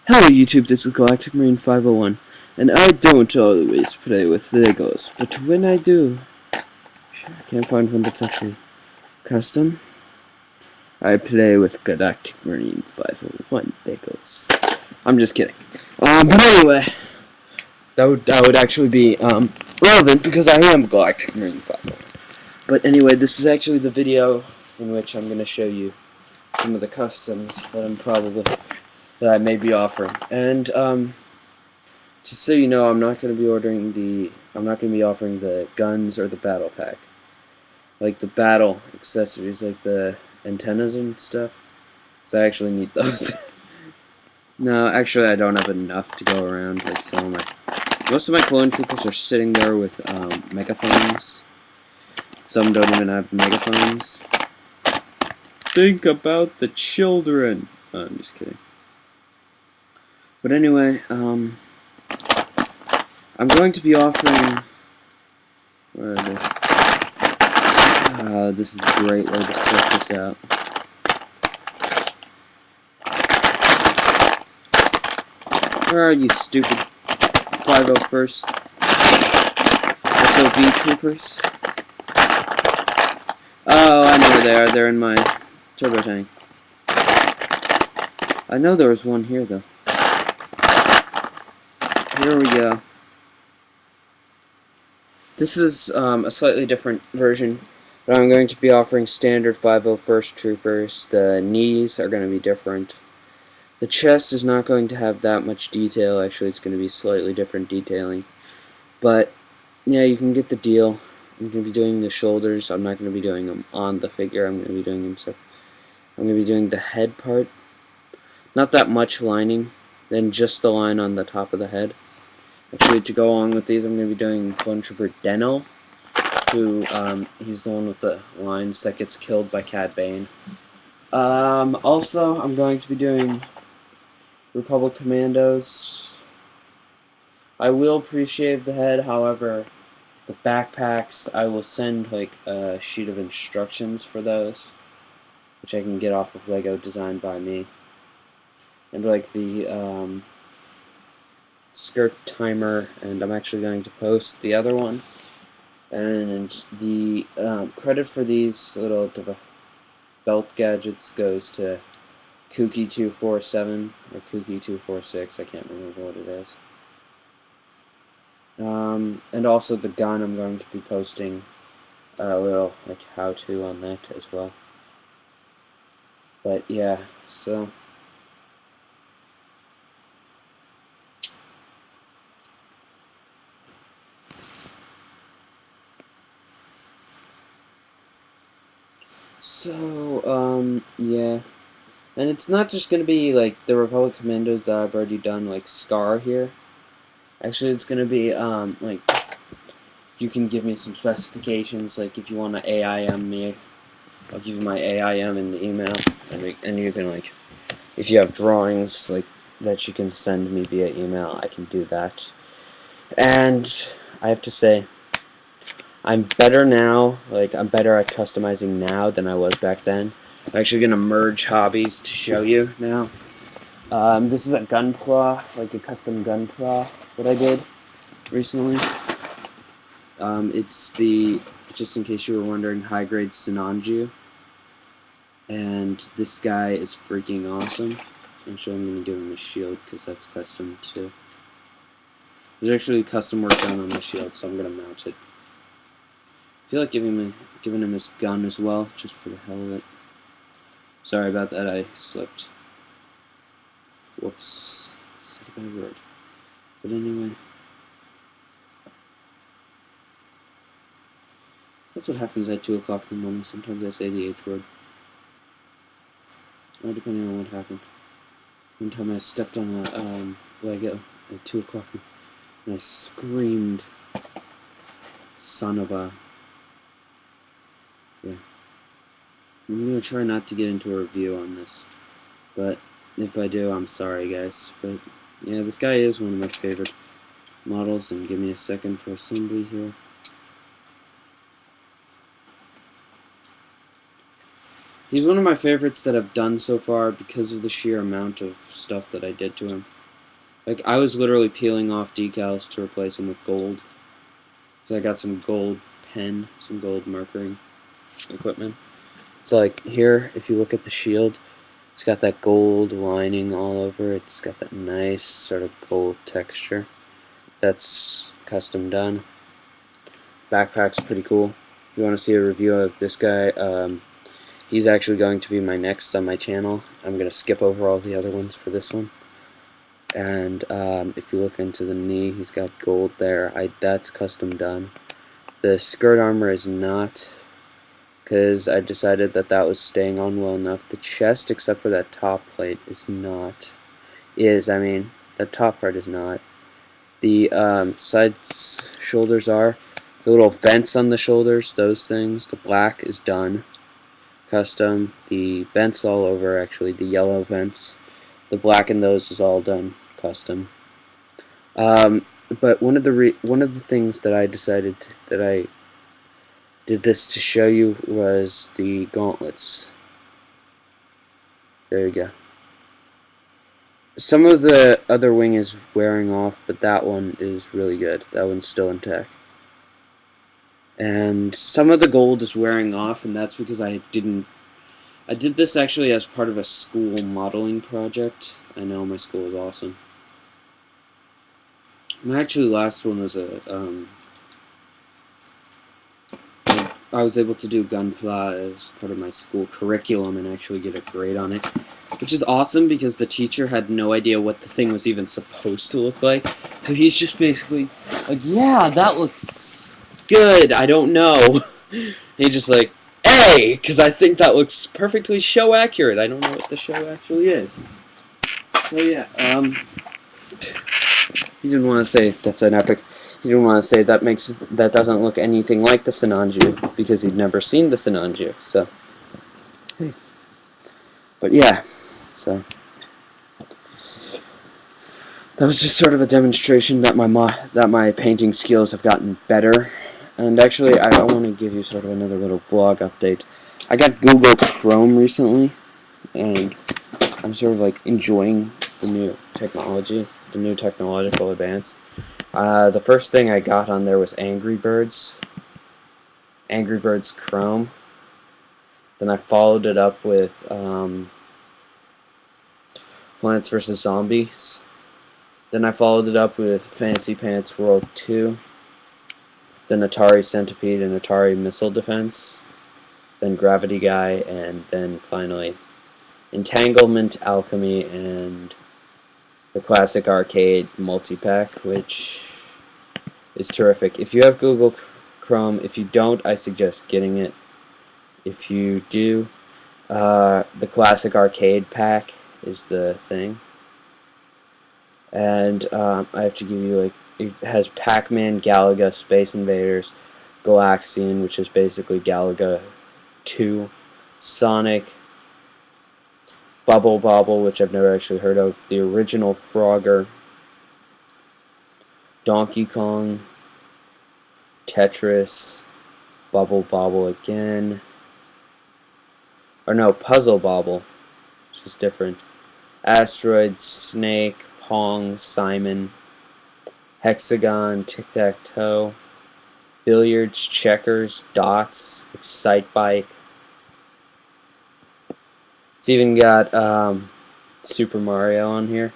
Hello YouTube, this is galacticmarine501, and I don't always play with Legos, but when I do, I can't find one that's actually custom, I play with galacticmarine501 Legos. I'm just kidding. But anyway, that would actually be relevant because I am galacticmarine501. But anyway, this is actually the video in which I'm going to show you some of the customs that I may be offering. And just so you know, I'm not going to be offering the guns or the battle pack. Like the battle accessories, like the antennas and stuff. Because I actually need those. No, actually I don't have enough to go around. Like most of my clone troopers are sitting there with megaphones. Some don't even have megaphones. Think about the children. Oh, I'm just kidding. But anyway, I'm going to be offering... Where are they? This is a great way to start this out. Where are you, stupid 501st SOB troopers? Oh, I know where they are. They're in my turbo tank. I know there was one here, though. Here we go. This is a slightly different version, but I'm going to be offering standard 501st troopers. The knees are going to be different. The chest is not going to have that much detail. Actually, it's going to be slightly different detailing. But, yeah, you can get the deal. I'm going to be doing the shoulders. I'm not going to be doing them on the figure. I'm going to be doing them I'm going to be doing the head part. Not that much lining, then just the line on the top of the head. Actually, to go along with these, I'm going to be doing Clone Trooper Deno, who, he's the one with the lines that gets killed by Cad Bane. Also, I'm going to be doing Republic Commandos. I will pre-shave the head, however, the backpacks, I will send, like, a sheet of instructions for those, which I can get off of Lego designed by me. And, like, the, skirt timer, and I'm actually going to post the other one. And the credit for these little belt gadgets goes to Kooky247 or Kooky246. I can't remember what it is. And also the gun, I'm going to be posting a little like how-to on that as well. But yeah, so. Yeah. And it's not just going to be, like, the Republic Commandos that I've already done, like, Scar here. Actually, it's going to be, like, you can give me some specifications, like, if you want to AIM me, I'll give you my AIM in the email, and you can, like, if you have drawings, like, that you can send me via email, I can do that. And I have to say, I'm better now, like, I'm better at customizing now than I was back then. I'm actually going to merge hobbies to show you now. This is a gun claw, like a custom gun claw that I did recently. It's the, just in case you were wondering, high-grade Sinanju. And this guy is freaking awesome. Actually, I'm going to give him a shield because that's custom too. There's actually custom work done on the shield, so I'm going to mount it. I feel like giving him his gun as well, just for the hell of it. Sorry about that, I slipped. Whoops. Said a bad word. But anyway. That's what happens at 2 o'clock in the morning. Sometimes I say the H word. Or depending on what happened. One time I stepped on a Lego at 2 o'clock and I screamed, son of a... Yeah. I'm going to try not to get into a review on this. But if I do, I'm sorry, guys. But yeah, this guy is one of my favorite models. And give me a second for assembly here. He's one of my favorites that I've done so far because of the sheer amount of stuff that I did to him. Like, I was literally peeling off decals to replace them with gold. So I got some gold pen, some gold markering equipment. So like here, if you look at the shield, it's got that gold lining all over it. It's got that nice sort of gold texture. That's custom done. Backpack's pretty cool. If you want to see a review of this guy, he's actually going to be my next on my channel. I'm going to skip over all the other ones for this one. And if you look into the knee, he's got gold there. That's custom done. The skirt armor is not, because I decided that that was staying on well enough. The chest, except for that top plate, is not. The top part is not. The sides, shoulders are. The little vents on the shoulders, those things. The black is done. Custom. The vents all over, actually, the yellow vents. The black in those is all done. Custom. But one of the things that I decided that I did this to show you was the gauntlets. There you go. Some of the other wing is wearing off, but that one is really good. That one's still intact. And some of the gold is wearing off, and that's because I did this actually as part of a school modeling project. I know my school is awesome. My actually last one was I was able to do Gunpla as part of my school curriculum and actually get a grade on it, which is awesome because the teacher had no idea what the thing was even supposed to look like. So he's just basically like, yeah, that looks good, I don't know. He just like, A, because I think that looks perfectly show accurate. I don't know what the show actually is. So yeah, he didn't want to say that's an epic. He didn't want to say that doesn't look anything like the Sinanju because he'd never seen the Sinanju. So, hey. But yeah, so that was just sort of a demonstration that my painting skills have gotten better. And actually, I want to give you sort of another little vlog update. I got Google Chrome recently, and I'm sort of like enjoying the new technology, the new technological advance. The first thing I got on there was Angry Birds Chrome. Then I followed it up with Plants vs. Zombies. Then I followed it up with Fancy Pants World 2. Then Atari Centipede and Atari Missile Defense. Then Gravity Guy, and then finally Entanglement, Alchemy, and the classic arcade multi-pack, which is terrific. If you have Google Chrome, if you don't, I suggest getting it. If you do, the classic arcade pack is the thing. And I have to give you, like, it has Pac-Man, Galaga, Space Invaders, Galaxian, which is basically Galaga 2, Sonic, Bubble Bobble, which I've never actually heard of, the original Frogger, Donkey Kong, Tetris, Bubble Bobble again, or no, Puzzle Bobble, which is different, Asteroid, Snake, Pong, Simon, Hexagon, Tic-Tac-Toe, Billiards, Checkers, Dots, Excite Bike. It's even got Super Mario on here.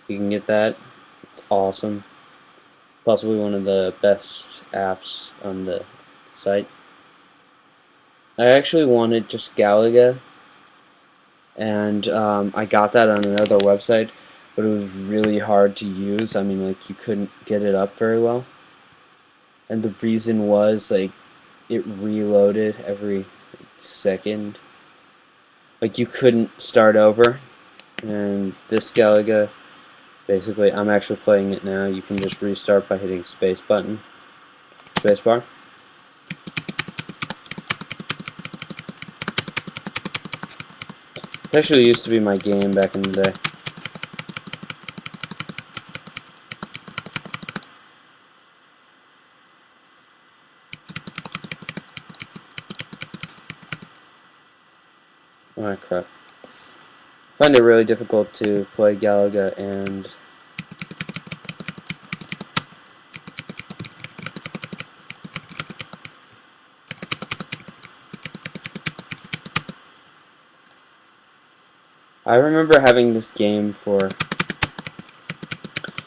You can get that. It's awesome. Possibly one of the best apps on the site. I actually wanted just Galaga, and I got that on another website, but it was really hard to use. I mean, like, you couldn't get it up very well. And the reason was, like, it reloaded every second. Like, you couldn't start over. And this Galaga, basically, I'm actually playing it now. You can just restart by hitting space bar. It actually used to be my game back in the day. Oh crap. I find it really difficult to play Galaga and I remember having this game for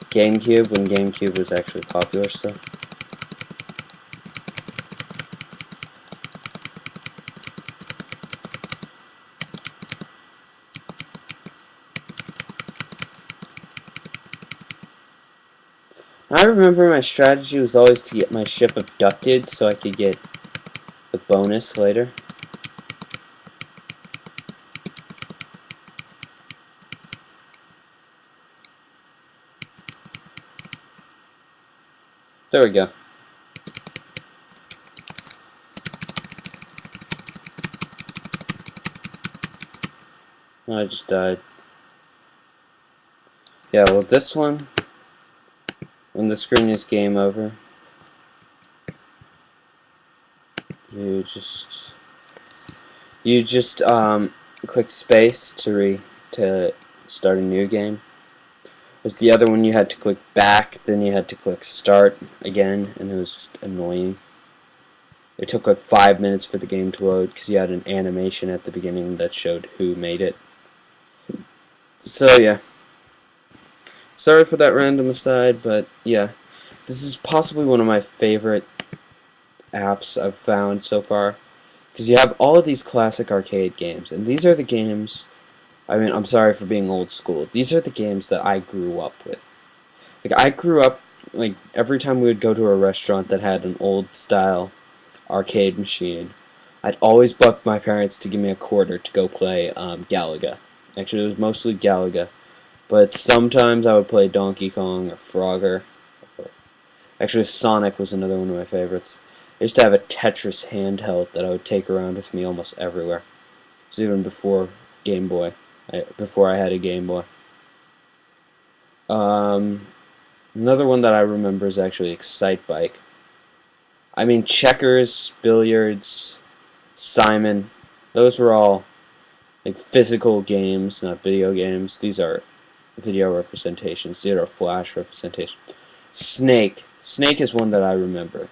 GameCube when GameCube was actually popular still. I remember my strategy was always to get my ship abducted so I could get the bonus later. There we go. I just died. Yeah, well this one, when the screen is game over, you just click space to start a new game. Because the other one you had to click back, then you had to click start again, and it was just annoying. It took like 5 minutes for the game to load because you had an animation at the beginning that showed who made it. So yeah, sorry for that random aside, but yeah, this is possibly one of my favorite apps I've found so far, because you have all of these classic arcade games, and these are the games, I mean, I'm sorry for being old school, these are the games that I grew up with. Like, I grew up, like, every time we would go to a restaurant that had an old style arcade machine, I'd always bug my parents to give me a quarter to go play Galaga. Actually, it was mostly Galaga, but sometimes I would play Donkey Kong or Frogger. Actually, Sonic was another one of my favorites. I used to have a Tetris handheld that I would take around with me almost everywhere. It was even before Game Boy. Before I had a Game Boy. Another one that I remember is actually Excite Bike. I mean, checkers, billiards, Simon, those were all like physical games, not video games. These are video representations. These are flash representations. Snake. Snake is one that I remember.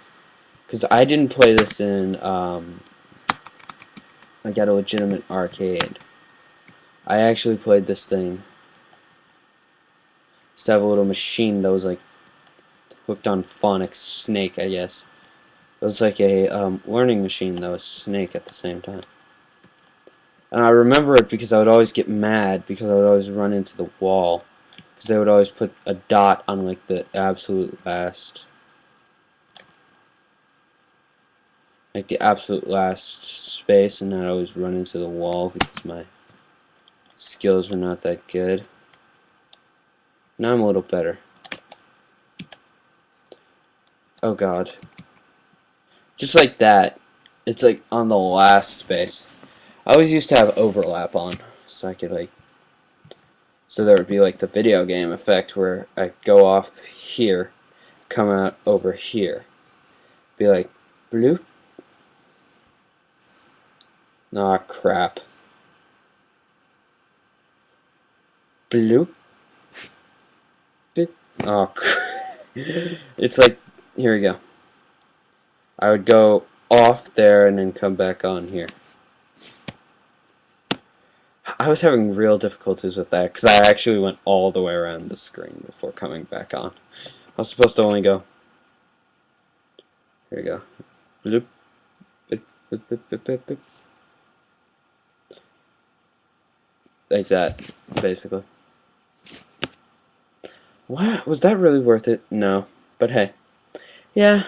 Because I didn't play this in, I got a legitimate arcade. I actually played this thing. Just to have a little machine that was like hooked on phonics. Snake, I guess. It was like a learning machine that was Snake at the same time. And I remember it because I would always get mad because I would always run into the wall. Because they would always put a dot on like the absolute last, space, and I'd always run into the wall because my skills were not that good. Now I'm a little better. Oh god. Just like that. It's like on the last space. I always used to have overlap on, so I could like, so there would be like the video game effect where I go off here, come out over here. Be like, bloop. Aw, crap. Bloop. Beep. Oh, it's like, here we go. I would go off there and then come back on here. I was having real difficulties with that because I actually went all the way around the screen before coming back on. I was supposed to only go. Here we go. Bloop. Beep, beep, beep, beep, beep, beep. Like that, basically. What? Was that really worth it? No. But hey. Yeah.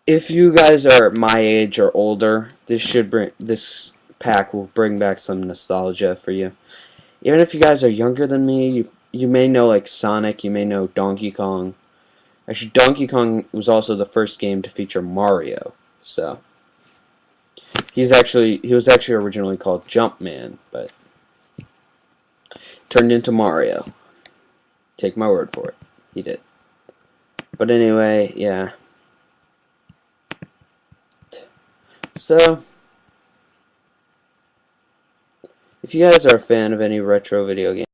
If you guys are my age or older, this pack will bring back some nostalgia for you. Even if you guys are younger than me, you may know like Sonic, you may know Donkey Kong. Actually, Donkey Kong was also the first game to feature Mario. So he was actually originally called Jumpman, but turned into Mario. Take my word for it. He did. But anyway, yeah. So, if you guys are a fan of any retro video game,